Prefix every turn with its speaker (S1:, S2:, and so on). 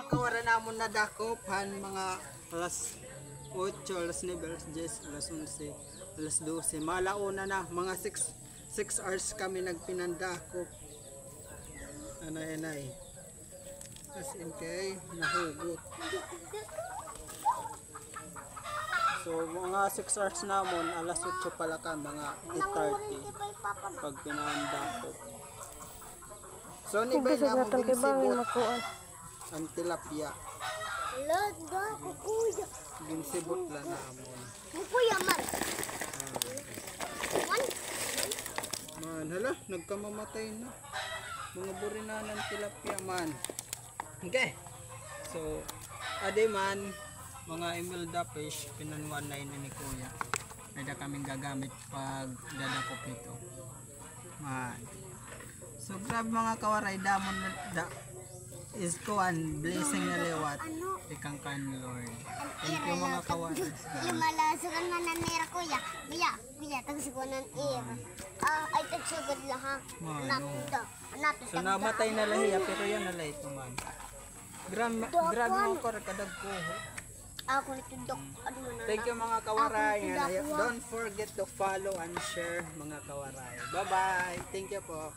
S1: mga kawara namon na dakopan mga alas 8, alas 9, alas 10, alas 11, alas 12. Malauna na mga 6 hours kami nagpinandakop. Anay. As in kay nahugot. So mga 6 hours namon, alas 8 pala ka, mga 8:30 pag pinandakop. So ni ba na mo ginsibot ang tilapia. Ginsibot lang namon.
S2: Kuya man.
S1: Man, hala, nagkamamatay na. Mga burinanan tilapia man. Okay. So, ade man, mga Imelda fish, pinanwan na ni Kuya. Ada kaming gagamit pag dadakop ito. Man. So, grabe mga kawaray, damon da is kuan, blessing na liwat. Ikang kan Lord. Thank you mga kawaray.
S2: Lumalasakan na nanira kuya. Kuya, tagsigunan ay tagsugod lang ha.
S1: So namatay na lahiya pero yan nalay ito man. Grabe mga kawaray kadag ko.
S2: Ako nito dok.
S1: Thank you mga kawaray. Don't forget to follow and share mga kawaray. Bye bye. Thank you po.